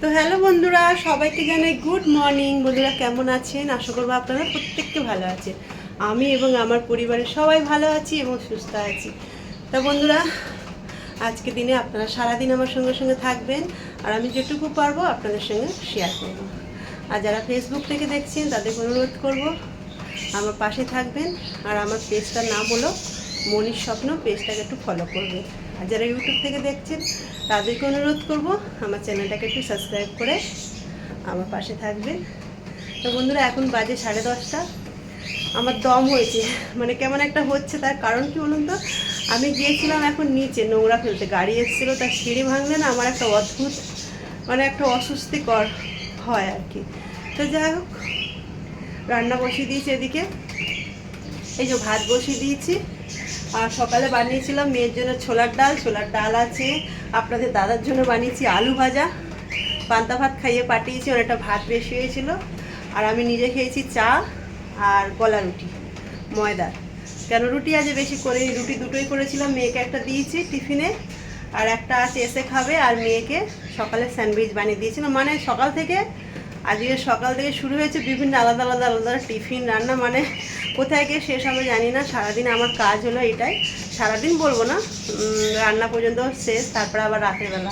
তো হ্যালো বন্ধুরা, সবাইকে জানাই গুড মর্নিং। বন্ধুরা কেমন আছেন? আশা করবো আপনারা প্রত্যেককে ভালো আছেন। আমি এবং আমার পরিবারের সবাই ভালো আছি এবং সুস্থ আছি। তা বন্ধুরা, আজকে দিনে আপনারা সারাদিন আমার সঙ্গে সঙ্গে থাকবেন, আর আমি যেটুকু পারবো আপনাদের সঙ্গে শেয়ার করব। আর যারা ফেসবুক থেকে দেখছেন তাদের অনুরোধ করব আমার পাশে থাকবেন, আর আমার পেজটার নাম হলো মনির স্বপ্ন, পেজটাকে একটু ফলো করবেন। আর যারা ইউটিউব থেকে দেখছেন তাদেরকে অনুরোধ করব আমার চ্যানেলটাকে একটু সাবস্ক্রাইব করে আমার পাশে থাকবেন। তো বন্ধুরা, এখন বাজে 10:30। আমার দম হয়েছে, মানে কেমন একটা হচ্ছে। তার কারণ কি বলুন তো, আমি গিয়েছিলাম এখন নিচে নোংরা ফেলতে, গাড়ি এসেছিলো, তার সিঁড়ি ভাঙলে না আমার একটা অদ্ভুত মানে একটা অস্বস্তিকর হয় আর কি। তো যাই হোক, রান্না বসিয়ে দিয়েছি এদিকে, এই যে ভাত বসিয়ে দিয়েছি। আর সকালে বানিয়েছিলাম মেয়ের জন্য ছোলার ডাল আছে। আপনাদের দাদার জন্য বানিয়েছি আলু ভাজা, পান্তা ভাত খাইয়ে পাঠিয়েছি, অনেকটা ভাত বেশি হয়েছিল। আর আমি নিজে খেয়েছি চা আর কলা রুটি ময়দার। কেন রুটি আজ বেশি করে, রুটি দুটোই করেছিলাম, মেয়েকে একটা দিয়েছি টিফিনে, আর একটা আছে এসে খাবে। আর মেয়েকে সকালে স্যান্ডউইচ বানিয়ে দিয়েছিলাম। মানে আজকে সকাল থেকে শুরু হয়েছে বিভিন্ন আলাদা আলাদা আলাদা টিফিন রান্না, মানে কোথায় গিয়ে শেষ হবে জানি না। সারাদিন আমার কাজ হলো এটাই, সারাদিন বলবো না, রান্না পর্যন্ত শেষ, তারপরে আবার রাতের বেলা।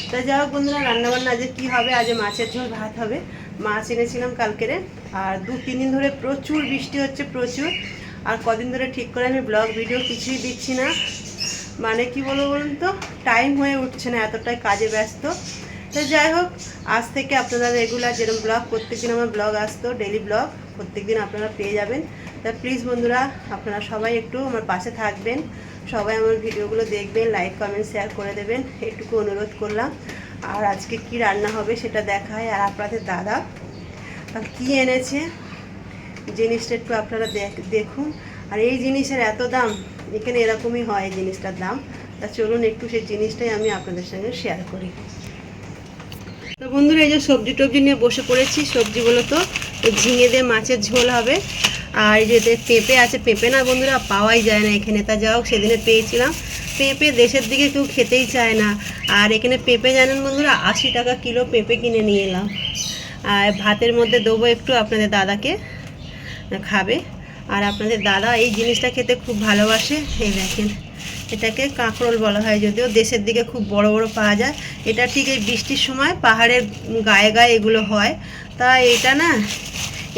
তো যাই হোক বন্ধুরা, রান্নাবান্না আজকে কী হবে, আজ মাছের ঝোল ভাত হবে। মাছ এনেছিলাম কালকেরে। আর 2-3 দিন ধরে প্রচুর বৃষ্টি হচ্ছে, প্রচুর। আর কদিন ধরে ঠিক করে আমি ব্লগ ভিডিও কিছুই দিচ্ছি না, মানে কি বলবো বলুন তো, টাইম হয়ে উঠছে না, এতটাই কাজে ব্যস্ত। তো যাই হোক, আজ থেকে আপনারা রেগুলার যেরকম ব্লগ, প্রত্যেকদিন আমার ব্লগ আসতো, ডেলি ব্লগ প্রত্যেকদিন আপনারা পেয়ে যাবেন। তা প্লিজ বন্ধুরা, আপনারা সবাই একটু আমার পাশে থাকবেন, সবাই আমার ভিডিওগুলো দেখবেন, লাইক কমেন্ট শেয়ার করে দেবেন, একটুকু অনুরোধ করলাম। আর আজকে কি রান্না হবে সেটা দেখায়। আর আপনাদের দাদা কি এনেছে জিনিসটা একটু আপনারা দেখুন। আর এই জিনিসের এত দাম, এখানে এরকমই হয় এই জিনিসটার দাম। তা চলুন একটু সেই জিনিসটাই আমি আপনাদের সঙ্গে শেয়ার করি। তো বন্ধুরা, এই যে সবজি টবজি নিয়ে বসে পড়েছি। সবজিগুলো তো ঝিঙে দিয়ে মাছের ঝোল হবে। আর এই যে পেঁপে আছে, পেঁপে না বন্ধুরা পাওয়াই যায় না এখানে। তা যাও, সেদিনে পেয়েছিলাম। পেঁপে দেশের দিকে কেউ খেতেই চায় না। আর এখানে পেঁপে জানেন বন্ধুরা, 80 টাকা কিলো পেঁপে কিনে নিয়ে এলাম। আর ভাতের মধ্যে দেবো একটু, আপনাদের দাদাকে খাবে। আর আপনাদের দাদা এই জিনিসটা খেতে খুব ভালোবাসে। এই দেখেন, এটাকে কাঁকরোল বলা হয়, যদিও দেশের দিকে খুব বড় বড় পাওয়া যায়। এটা ঠিক এই বৃষ্টির সময় পাহাড়ের গায়ে গায়ে এগুলো হয়। তা এটা না,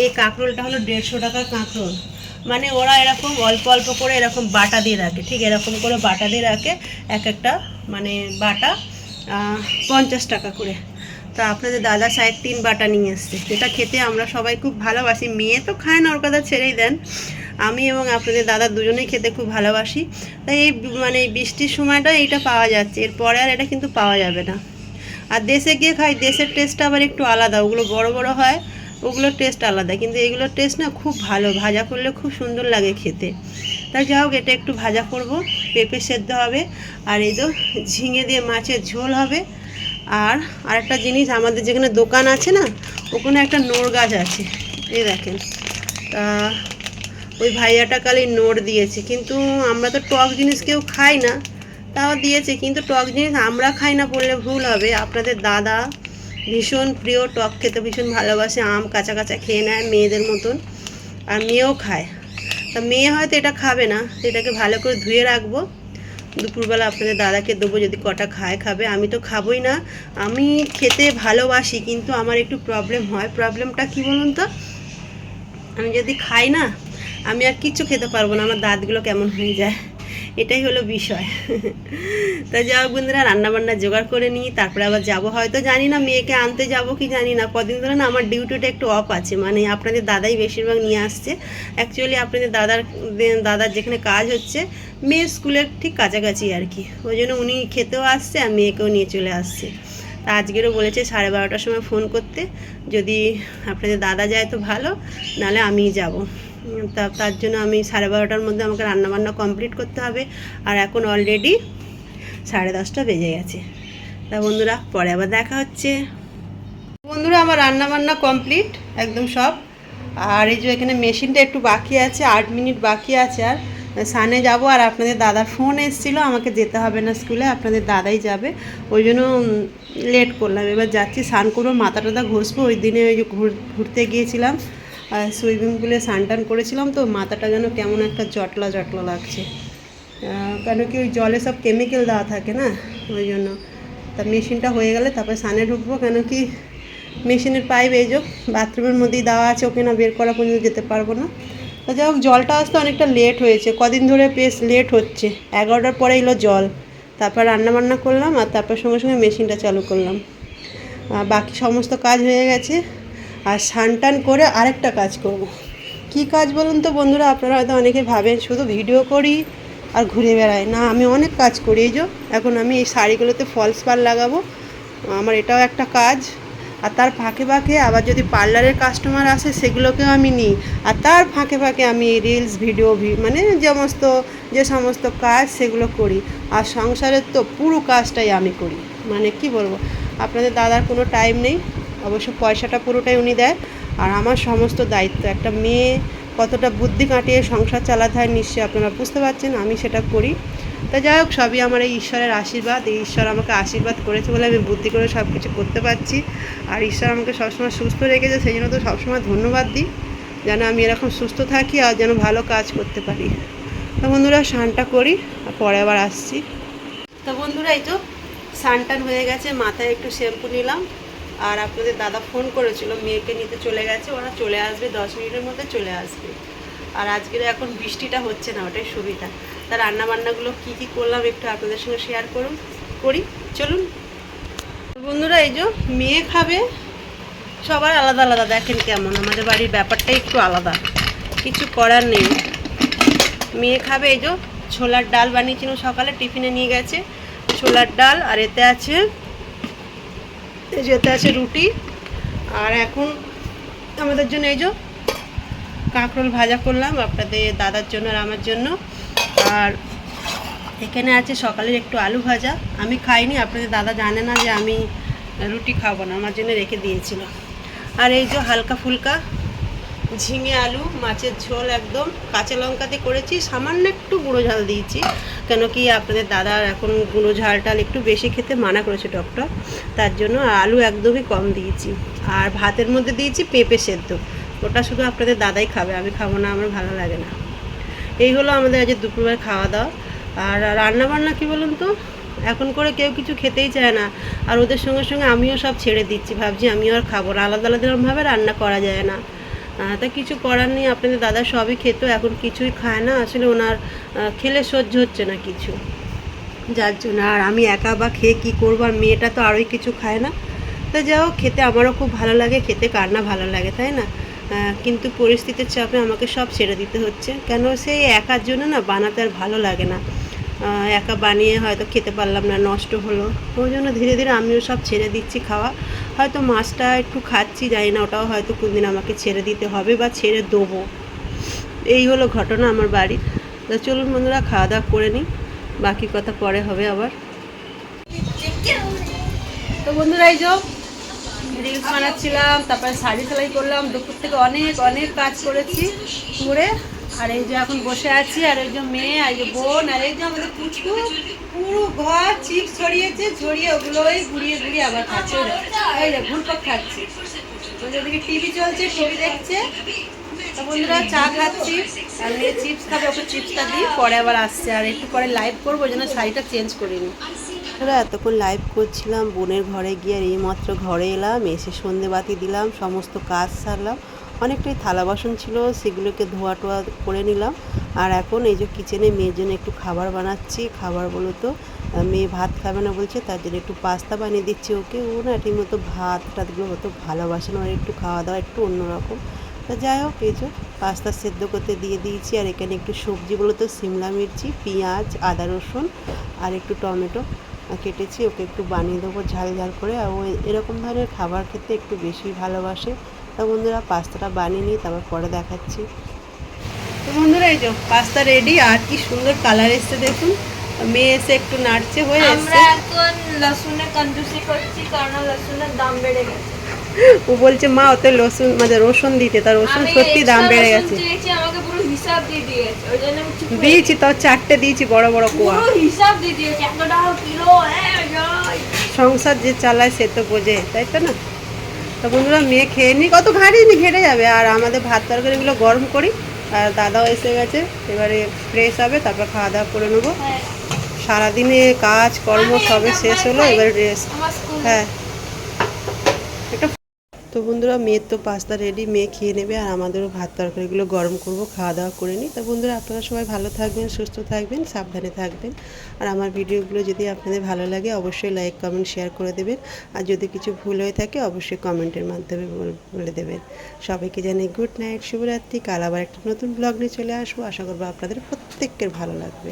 এই কাঁকরোলটা হলো 150 টাকার কাঁকরোল। মানে ওরা এরকম অল্প অল্প করে এরকম বাটা দিয়ে রাখে, ঠিক এরকম করে বাটা দিয়ে রাখে। এক একটা মানে বাটা 50 টাকা করে। তা আপনাদের দাদা 3 বাটা নিয়ে এসছে, যেটা খেতে আমরা সবাই খুব ভালোবাসি। মেয়ে তো খায় না, ওর কথা ছেড়েই দেন। আমি এবং আপনাদের দাদা দুজনেই খেতে খুব ভালোবাসি। তাই এই মানে বৃষ্টির সময়টা এইটা পাওয়া যাচ্ছে, এরপরে আর এটা কিন্তু পাওয়া যাবে না। আর দেশে গিয়ে খাই, দেশের টেস্টটা আবার একটু আলাদা, ওগুলো বড় বড় হয়, ওগুলোর টেস্ট আলাদা। কিন্তু এগুলোর টেস্ট না খুব ভালো, ভাজা করলে খুব সুন্দর লাগে খেতে। তাই যাই হোক, এটা একটু ভাজা করব, পেঁপে সেদ্ধ হবে। আর এই তো ঝিঙে দিয়ে মাছের ঝোল হবে। আর আরেকটা জিনিস, আমাদের যেখানে দোকান আছে না, ওখানে একটা নোড় গাছ আছে, এই দেখেন। তা ওই ভাইয়াটা কালি নোড় দিয়েছে, কিন্তু আমরা তো টক জিনিস কেউ খাই না, তাও দিয়েছে। কিন্তু টক জিনিস আমরা খাই না বললে ভুল হবে। আপনাদের দাদা ভীষণ প্রিয়, টক খেতে ভীষণ ভালোবাসে, আম কাঁচা কাঁচা খেয়ে নেয় মেয়েদের মতন, আর মেয়েও খায়। তা মেয়ে হয়তো এটা খাবে না, এটাকে ভালো করে ধুয়ে রাখবো, দুপুরবেলা আপনাদের দাদাকে দেবো, যদি কটা খাবে। আমি তো খাবোই না, আমি খেতে ভালোবাসি, কিন্তু আমার একটু প্রবলেম হয়। প্রবলেমটা কি বলুন তো, আমি যদি খাই না, আমি আর কিচ্ছু খেতে পারবো না, আমার দাঁতগুলো কেমন হয়ে যায়, এটাই হলো বিষয়। তা যাও বন্ধুরা, রান্নাবান্না জোগাড় করে নিই, তারপরে আবার যাবো, হয়তো জানি না মেয়েকে আনতে যাব কি জানি না। কদিন ধরে না আমার ডিউটিটা একটু অফ আছে, মানে আপনাদের দাদাই বেশিরভাগ নিয়ে আসছে। অ্যাকচুয়ালি আপনাদের দাদার যেখানে কাজ হচ্ছে মেয়ের স্কুলের ঠিক কাছাকাছি আর কি, ওই জন্য উনি খেতেও আসছে আর মেয়েকেও নিয়ে চলে আসছে। তা আজকেরও বলেছে 12:30টার সময় ফোন করতে, যদি আপনাদের দাদা যায় তো ভালো, নাহলে আমিই যাব। তার জন্য আমি 12:30টার মধ্যে আমাকে রান্নাবান্না কমপ্লিট করতে হবে। আর এখন অলরেডি 10:30 বেজে গেছে। তা বন্ধুরা, পরে আবার দেখা হচ্ছে। বন্ধুরা, আমার রান্নাবান্না কমপ্লিট একদম সব। আর এই যে এখানে মেশিনটা একটু বাকি আছে, 8 মিনিট বাকি আছে। আর সানে যাব। আর আপনাদের দাদার ফোন এসেছিলো, আমাকে যেতে হবে না স্কুলে, আপনাদের দাদাই যাবে, ওই জন্য লেট করলাম। এবার যাচ্ছি, স্নান করবো, মাথা টাথা ঘষবো। ওই দিনে ওই যে ঘুরতে গিয়েছিলাম, সুইমিং পুলে স্নান টান করেছিলাম, তো মাথাটা যেন কেমন একটা জটলা জটলা লাগছে, কেন কি ওই জলে সব কেমিক্যাল দেওয়া থাকে না, ওই জন্য। তা মেশিনটা হয়ে গেলে তারপরে স্নানে ঢুকবো, কেন কি মেশিনের পাইপ এই যে বাথরুমের মধ্যেই দেওয়া আছে, ওকে না বের করা পর্যন্ত যেতে পারবো না। তা যাই হোক, জলটা আসতে অনেকটা লেট হয়েছে, কদিন ধরে বেশ লেট হচ্ছে। 11টার পরে এলো জল, তারপর রান্নাবান্না করলাম, আর তারপর সঙ্গে সঙ্গে মেশিনটা চালু করলাম। বাকি সমস্ত কাজ হয়ে গেছে। আর স্নান টান করে আরেকটা কাজ করব। কি কাজ বলুন তো বন্ধুরা? আপনারা হয়তো অনেকে ভাবেন শুধু ভিডিও করি আর ঘুরে বেড়াই, না, আমি অনেক কাজ করি। এই যে এখন আমি এই শাড়িগুলোতে ফলস পাড় লাগাবো, আমার এটাও একটা কাজ। আর তার ফাঁকে ফাঁকে আবার যদি পার্লারের কাস্টমার আসে সেগুলোকেও আমি নিই। আর তার ফাঁকে ফাঁকে আমি রিলস ভিডিও মানে যে সমস্ত কাজ সেগুলো করি। আর সংসারের তো পুরো কাজটাই আমি করি, মানে কি বলবো, আপনাদের দাদার কোনো টাইম নেই, অবশ্য পয়সাটা পুরোটাই উনি দেয়। আর আমার সমস্ত দায়িত্ব, একটা মেয়ে কতটা বুদ্ধি কাটিয়ে সংসার চালাতে হয় নিশ্চয়ই আপনারা বুঝতে পারছেন, আমি সেটা করি। তা যাই হোক, সবই আমার এই ঈশ্বরের আশীর্বাদ। এই ঈশ্বর আমাকে আশীর্বাদ করেছে বলে আমি বুদ্ধি করে সব কিছু করতে পারছি। আর ঈশ্বর আমাকে সবসময় সুস্থ রেখেছে, সেই জন্য তো সবসময় ধন্যবাদ দিই, যেন আমি এরকম সুস্থ থাকি আর যেন ভালো কাজ করতে পারি। তো বন্ধুরা, স্নানটা করি আর পরে আবার আসছি। তো বন্ধুরা, এই তো স্নান টান হয়ে গেছে, মাথায় একটু শ্যাম্পু নিলাম। আর আপনাদের দাদা ফোন করেছিল, মেয়েকে নিতে চলে গেছে, ওরা চলে আসবে 10 মিনিটের মধ্যে চলে আসবে। আর আজকের এখন বৃষ্টিটা হচ্ছে না, ওটাই সুবিধা। তা রান্নাবান্নাগুলো কী কী করলাম একটু আপনাদের সঙ্গে শেয়ার করি, চলুন বন্ধুরা। এই যে মেয়ে খাবে, সবার আলাদা আলাদা, দেখেন কেমন আমাদের বাড়ির ব্যাপারটাই একটু আলাদা, কিছু করার নেই। মেয়ে খাবে এই যে ছোলার ডাল বানিয়েছিলাম সকালে, টিফিনে নিয়ে গেছে ছোলার ডাল, আর এতে আছে রুটি। আর এখন আমাদের জন্য এই যে কাঁকরোল ভাজা করলাম, আপনাদের দাদার জন্য আর আমার জন্য। আর এখানে আছে সকালের একটু আলু ভাজা, আমি খাইনি, আপনাদের দাদা জানে না যে আমি রুটি খাবো না, আমার জন্য রেখে দিয়েছিল। আর এই যে হালকা ফুলকা ঝিঙে আলু মাছের ঝোল, একদম কাঁচা লঙ্কাতে করেছি, সামান্য একটু গুঁড়ো ঝাল দিয়েছি, কেন কি আপনাদের দাদা এখন গুঁড়ো ঝালটাল একটু বেশি খেতে মানা করেছে ডক্টর, তার জন্য আলু একদমই কম দিয়েছি। আর ভাতের মধ্যে দিয়েছি পেঁপে সেদ্ধ, ওটা শুধু আপনাদের দাদাই খাবে, আমি খাবো না, আমার ভালো লাগে না। এই হলো আমাদের আজ দুপুরবেলা খাওয়া দাওয়া। আর রান্নাবান্না কী বলুন তো, এখন করে কেউ কিছু খেতেই চায় না, আর ওদের সঙ্গে সঙ্গে আমিও সব ছেড়ে দিচ্ছি, ভাবছি আমিও আর খাবো না, আলাদা আলাদাভাবে রান্না করা যায় না। তা কিছু করার নেই, আপনাদের দাদা সবই খেত, এখন কিছুই খায় না, আসলে ওনার খেলে সহ্য হচ্ছে না কিছু, যার জন্য। আর আমি একা বা খেয়ে কী করবো, আর মেয়েটা তো আরোই কিছু খায় না। তা যাও, খেতে আমারও খুব ভালো লাগে, খেতে কার না ভালো লাগে, তাই না? কিন্তু পরিস্থিতির চাপে আমাকে সব ছেড়ে দিতে হচ্ছে, কেন সেই একার জন্য না বানাতে আর ভালো লাগে না, একা বানিয়ে হয়তো খেতে পারলাম না, নষ্ট হলো, ওই জন্য ধীরে ধীরে আমিও সব ছেড়ে দিচ্ছি খাওয়া। হয়তো মাছটা একটু খাচ্ছি, জানি না, ওটাও হয়তো কোনদিন আমাকে ছেড়ে দিতে হবে বা ছেড়ে দেবো। এই হলো ঘটনা আমার বাড়ির। তো চলুন বন্ধুরা, খাওয়া দাওয়া করে নিই, বাকি কথা পরে হবে আবার। তো বন্ধুরা, এই যে রিলস বানাচ্ছিলাম, তারপরে শাড়ি সেলাই করলাম, দুপুর থেকে অনেক অনেক কাজ করেছি করে। আর এই যে এখন বসে আছি, আর এই যে মেয়ে, আর এই যে বোন, আর এই যে আমাদের পুচকু পুরো ঘর চিপস ছড়িয়ে ওগুলোই ঘুরিয়ে ঘুরিয়ে আবার খাচ্ছে, এই যে ঘুরপাক খাচ্ছে। ওদিকে টিভি চলছে, টিভি দেখছে। তো বন্ধুরা, চা খাচ্ছি, আর মেয়ে চিপস খাবে, ওকে চিপসটা দিই, পরে আবার আসছে। আর একটু পরে লাইভ করবো, ওই জন্য শাড়িটা চেঞ্জ করিনি। আমরা এতক্ষণ লাইভ করছিলাম বোনের ঘরে গিয়ে, আর এইমাত্র ঘরে এলাম, এসে সন্ধে বাতি দিলাম, সমস্ত কাজ সারলাম, অনেকটাই থালা বাসন ছিল, সেগুলোকে ধোয়া টোয়া করে নিলাম। আর এখন এই যে কিচেনে মেয়ের জন্য একটু খাবার বানাচ্ছি। খাবার বলো তো, মেয়ে ভাত খাবে না বলছে, তার জন্য একটু পাস্তা বানিয়ে দিচ্ছি ওকে। ও না ঠিকমতো ভাত টাতগুলো হতো ভালোবাসে না, ওর একটু খাওয়া দাওয়া একটু অন্যরকম। তা যাই হোক, এই যে পাস্তা সেদ্ধ করতে দিয়ে দিয়েছি। আর এখানে একটু সবজি বলো তো, সিমলা মির্চি, পেঁয়াজ, আদা রসুন আর একটু টমেটো কেটেছি, ওকে একটু বানিয়ে দেবো ঝাল ঝাল করে। আর ও এরকম ধরনের খাবার খেতে একটু বেশি ভালোবাসে। তা বন্ধুরা, পাস্তাটা বানিয়ে নিই, তারপর পরে দেখাচ্ছি। তো বন্ধুরা, এই যে পাস্তা রেডি, আর কি সুন্দর কালার এসছে দেখুন। মেয়ে এসে একটু নাড়ছে, হয়ে আমরা এখন লসুনের কঞ্জুসি করছি, কারণ লসুনের দাম বেড়ে গেছে। ও বলছে মা ওতে রসুন মানে রসুন দিতে, তার রসুন সত্যি দাম বেড়ে গেছে। আমাকে পুরো হিসাব দিয়ে দিয়েছে, ওই জন্য আমি চুপ করে দিয়েছি তো 4টে দিয়েছি বড় বড় কোয়া। পুরো হিসাব দিয়ে দিয়েছে, এত টাকা কিলো। সংসার যে চালায় সে তো বোঝে, তাই তো না? তো বন্ধুরা মেয়ে খেয়ে নি, কত ঘাড়ি নি ঘেটে যাবে। আর আমাদের ভাত তরকারিগুলো গরম করি, আর দাদাও এসে গেছে, এবারে ফ্রেশ হবে, তারপর খাওয়া দাওয়া করে নেবো। সারাদিনে কাজ কর্ম সবে শেষ হলো, এবার রেস্ট। হ্যাঁ একটা। তো বন্ধুরা মেয়ের তো পাস্তা রেডি, মেয়ে খেয়ে নেবে, আর আমাদেরও ভাত তরকারিগুলো গরম করব, খাওয়া দাওয়া করে নিই। তো বন্ধুরা আপনারা সবাই ভালো থাকবেন, সুস্থ থাকবেন, সাবধানে থাকবেন। আর আমার ভিডিওগুলো যদি আপনাদের ভালো লাগে অবশ্যই লাইক কমেন্ট শেয়ার করে দেবেন। আর যদি কিছু ভুল হয়ে থাকে অবশ্যই কমেন্টের মাধ্যমে বলে দেবেন। সবাইকে জানাই গুড নাইট, শুভরাত্রি। কাল আবার একটা নতুন ব্লগ নিয়ে চলে আসবো, আশা করবো আপনাদের প্রত্যেকের ভালো লাগবে।